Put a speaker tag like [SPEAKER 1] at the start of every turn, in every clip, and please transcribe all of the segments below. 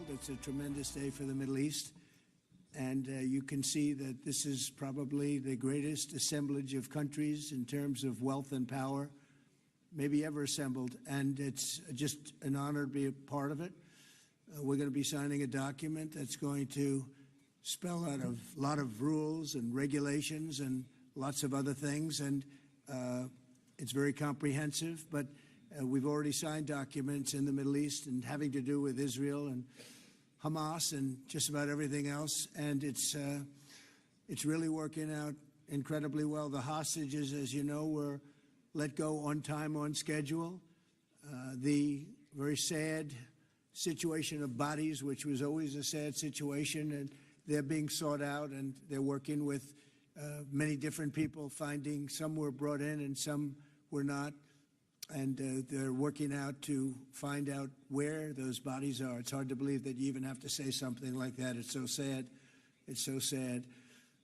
[SPEAKER 1] world. It's a tremendous day for the Middle East. And you can see that this is probably the greatest assemblage of countries in terms of wealth and power maybe ever assembled. And it's just an honor to be a part of it. We're going to be signing a document that's going to spell out a lot of rules and regulations and lots of other things. And it's very comprehensive. But we've already signed documents in the Middle East and having to do with Israel and Hamas and just about everything else, and it's really working out incredibly well. The hostages, as you know, were let go on time, on schedule. The very sad situation of bodies, which was always a sad situation, and they're being sought out, and they're working with many different people, finding some were brought in and some were not. And they're working out to find out where those bodies are. It's hard to believe that you even have to say something like that. It's so sad. It's so sad.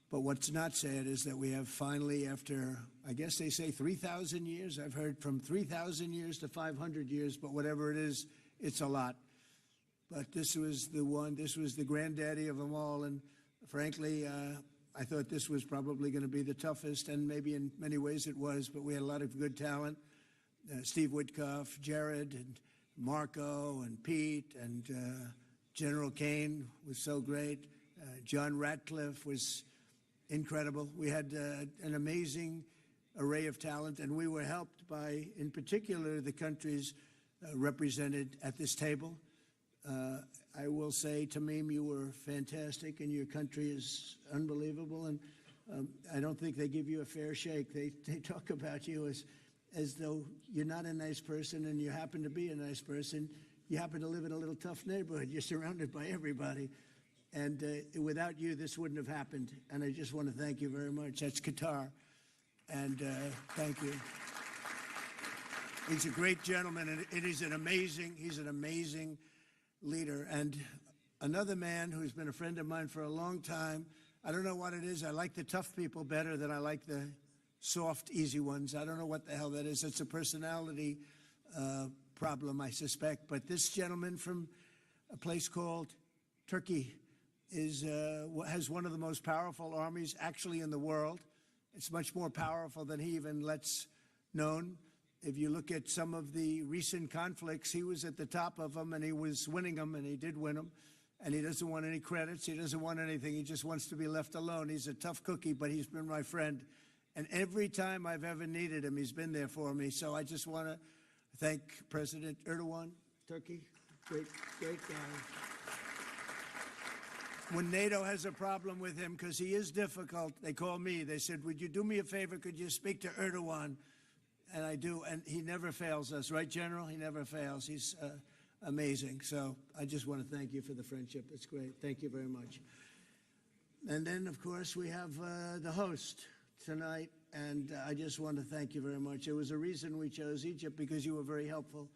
[SPEAKER 1] But what's not sad is that we have finally, after, I guess they say 3,000 years, I've heard from 3,000 years to 500 years, but whatever it is, it's a lot. But this was the one, this was the granddaddy of them all. And frankly, I thought this was probably going to be the toughest, and maybe in many ways it was, but we had a lot of good talent. Steve Witkoff, Jared, and Marco, and Pete, and General Kane was so great. John Ratcliffe was incredible. We had an amazing array of talent, and we were helped by, in particular, the countries represented at this table. I will say, Tamim, you were fantastic, and your country is unbelievable, and I don't think they give you a fair shake. They talk about you as though you're not a nice person, and you happen to be a nice person. You happen to live in a little tough neighborhood. You're surrounded by everybody. And without you, this wouldn't have happened. And I just want to thank you very much. That's Qatar. And thank you. He's a great gentleman, and he's an amazing leader. And another man who's been a friend of mine for a long time, I don't know what it is. I like the tough people better than I like the soft, easy ones. I don't know what the hell that is. It's a personality problem, I suspect. But this gentleman from a place called Turkey has one of the most powerful armies actually in the world. It's much more powerful than he even lets known. If you look at some of the recent conflicts, he was at the top of them, and he was winning them, and he did win them. And he doesn't want any credits. He doesn't want anything. He just wants to be left alone. He's a tough cookie, but he's been my friend. And every time I've ever needed him, he's been there for me. So I just want to thank President Erdogan, Turkey. Great guy. When NATO has a problem with him, because he is difficult, they call me. They said, would you do me a favor? Could you speak to Erdogan? And I do. And he never fails us. Right, General? He never fails. He's amazing. So I just want to thank you for the friendship. It's great. Thank you very much. And then, of course, we have the host tonight, and I just want to thank you very much. There was a reason we chose Egypt, because you were very helpful,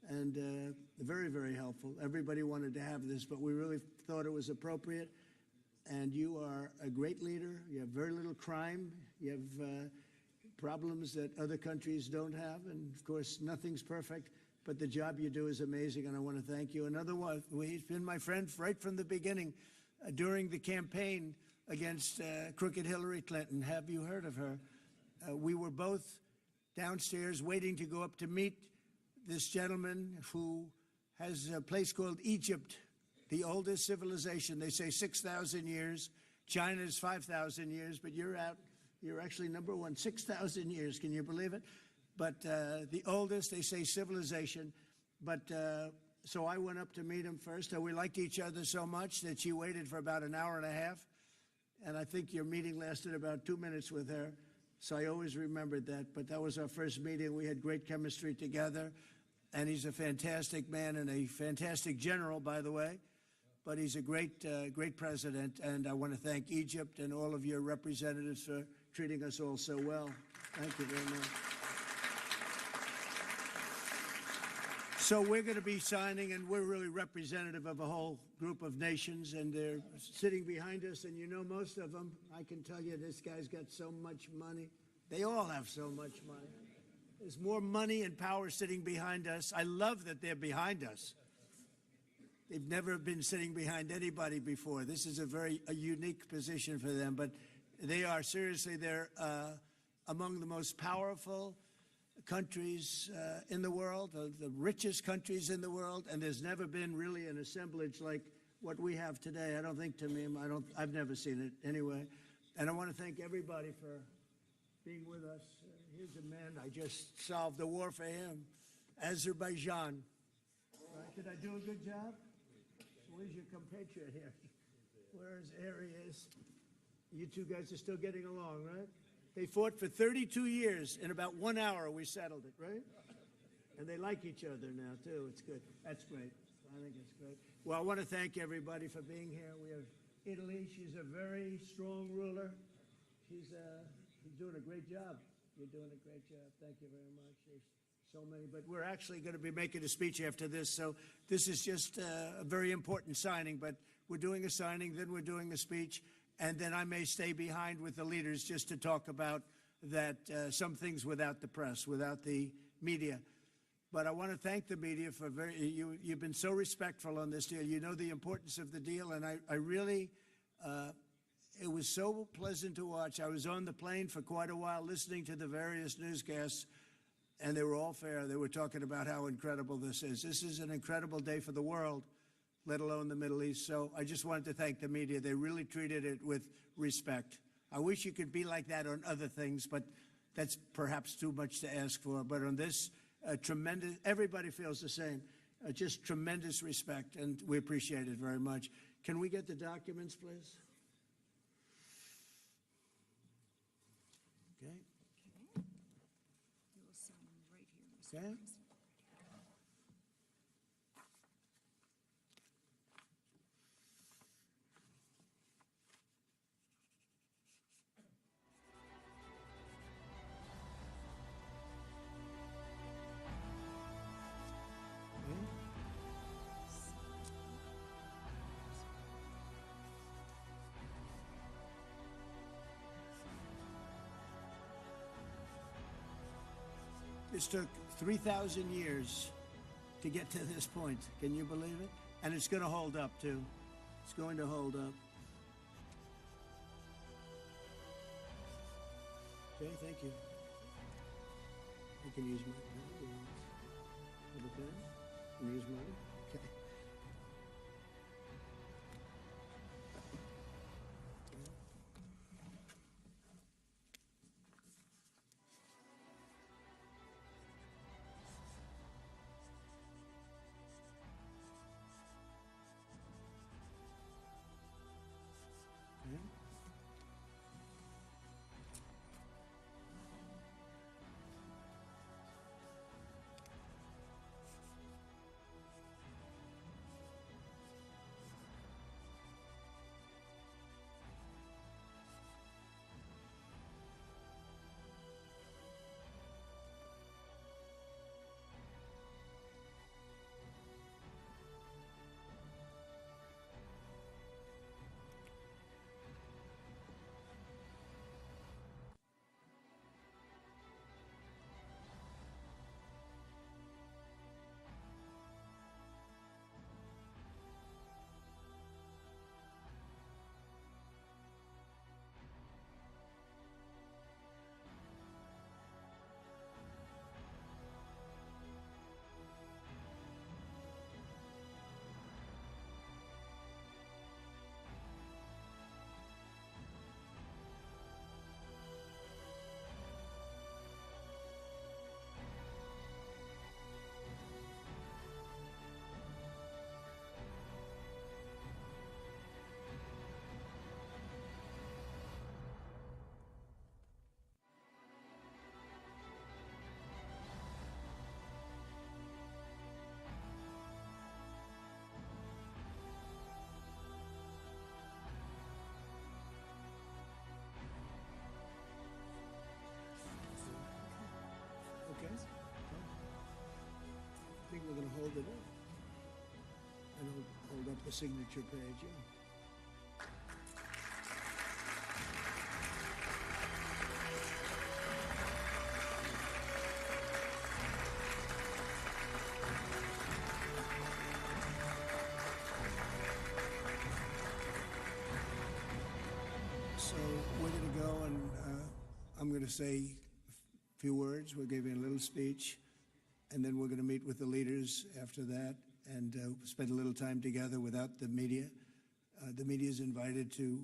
[SPEAKER 1] and very, very helpful. Everybody wanted to have this, but we really thought it was appropriate, and you are a great leader. You have very little crime. You have problems that other countries don't have, and of course, nothing's perfect, but the job you do is amazing, and I want to thank you. Another one, he's been my friend right from the beginning. During the campaign against crooked Hillary Clinton. Have you heard of her? We were both downstairs waiting to go up to meet this gentleman who has a place called Egypt, the oldest civilization. They say 6,000 years. China's 5,000 years, but you're actually number one, 6,000 years. Can you believe it? But the oldest, they say, civilization. But so I went up to meet him first. We liked each other so much that she waited for about an hour and a half. And I think your meeting lasted about 2 minutes with her. So I always remembered that. But that was our first meeting. We had great chemistry together. And he's a fantastic man and a fantastic general, by the way. But he's a great president. And I want to thank Egypt and all of your representatives for treating us all so well. Thank you very much. So we're going to be signing, and we're really representative of a whole group of nations, and they're sitting behind us, and you know most of them. I can tell you this guy's got so much money. They all have so much money. There's more money and power sitting behind us. I love that they're behind us. They've never been sitting behind anybody before. This is a unique position for them, but they are seriously, they're among the most powerful countries in the world, the richest countries in the world, and there's never been really an assemblage like what we have today. I don't think, Tamim, I've never seen it anyway. And I want to thank everybody for being with us. Here's a man, I just solved the war for him, Azerbaijan. Right, did I do a good job? Where's your compatriot here? Here he is. You two guys are still getting along, right? They fought for 32 years. In about 1 hour, we settled it, right? And they like each other now, too. It's good. That's great. I think it's great. Well, I want to thank everybody for being here. We have Italy. She's a very strong ruler. She's doing a great job. You're doing a great job. Thank you very much. There's so many. But we're actually going to be making a speech after this. So this is just a very important signing. But we're doing a signing, then we're doing a speech. And then I may stay behind with the leaders just to talk about that some things without the press, without the media. But I want to thank the media for you've been so respectful on this deal. You know the importance of the deal, and I really, it was so pleasant to watch. I was on the plane for quite a while listening to the various newscasts, and they were all fair. They were talking about how incredible this is. This is an incredible day for the world, let alone the Middle East. So I just wanted to thank the media. They really treated it with respect. I wish you could be like that on other things, but that's perhaps too much to ask for. But on this, tremendous, everybody feels the same. Just tremendous respect, and we appreciate it very much. Can we get the documents, please? Okay.
[SPEAKER 2] You will sign right here, Mr.
[SPEAKER 1] Okay.
[SPEAKER 2] President.
[SPEAKER 1] This took 3,000 years to get to this point. Can you believe it? And it's going to hold up, too. It's going to hold up. Okay, thank you. You can use my pen. Have a pen? Can you use mine? Okay. Okay. I think we're going to hold it up. And hold up the signature page, yeah. So we're going to go and I'm going to say a few words. We'll give you a little speech, and then we're going to meet with the leaders after that and spend a little time together without the media. The media is invited to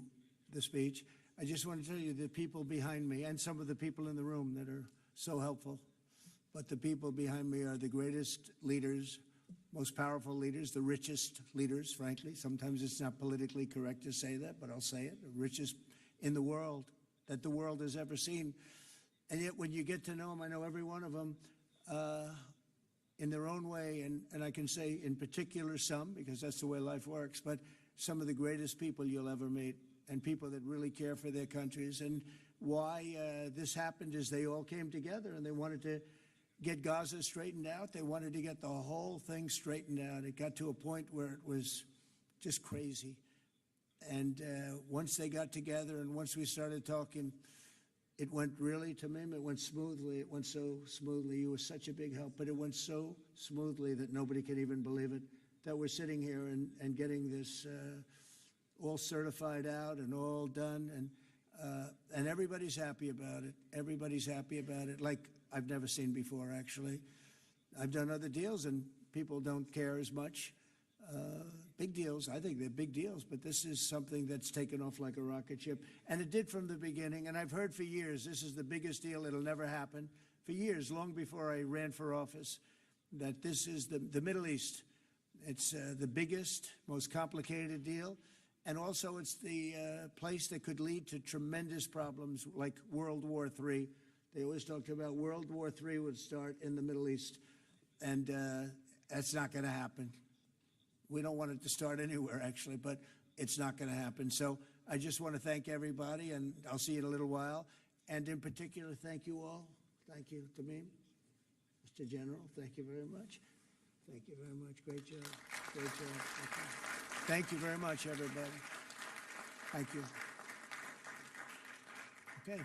[SPEAKER 1] the speech. I just want to tell you the people behind me and some of the people in the room that are so helpful, but the people behind me are the greatest leaders, most powerful leaders, the richest leaders, frankly. Sometimes it's not politically correct to say that, but I'll say it, the richest in the world that the world has ever seen. And yet when you get to know them, I know every one of them in their own way, and I can say in particular some, because that's the way life works, but some of the greatest people you'll ever meet, and people that really care for their countries. And why this happened is they all came together and they wanted to get Gaza straightened out. They wanted to get the whole thing straightened out. It got to a point where it was just crazy. And once they got together and once we started talking, it went really, Tamim, it went smoothly. It went so smoothly. You were such a big help, but it went so smoothly that nobody can even believe it, that we're sitting here and getting this all certified out and all done. And everybody's happy about it. Everybody's happy about it, like I've never seen before, actually. I've done other deals, and people don't care as much. Big deals, I think they're big deals, but this is something that's taken off like a rocket ship. And it did from the beginning, and I've heard for years, this is the biggest deal, it'll never happen. For years, long before I ran for office, that this is the Middle East. It's the biggest, most complicated deal. And also it's the place that could lead to tremendous problems like World War III. They always talked about World War III would start in the Middle East, and that's not going to happen. We don't want it to start anywhere, actually, but it's not going to happen. So I just want to thank everybody, and I'll see you in a little while. And in particular, thank you all. Thank you, Tamim. Mr. General, thank you very much. Thank you very much. Great job. Great job. Thank you very much, everybody. Thank you. Okay.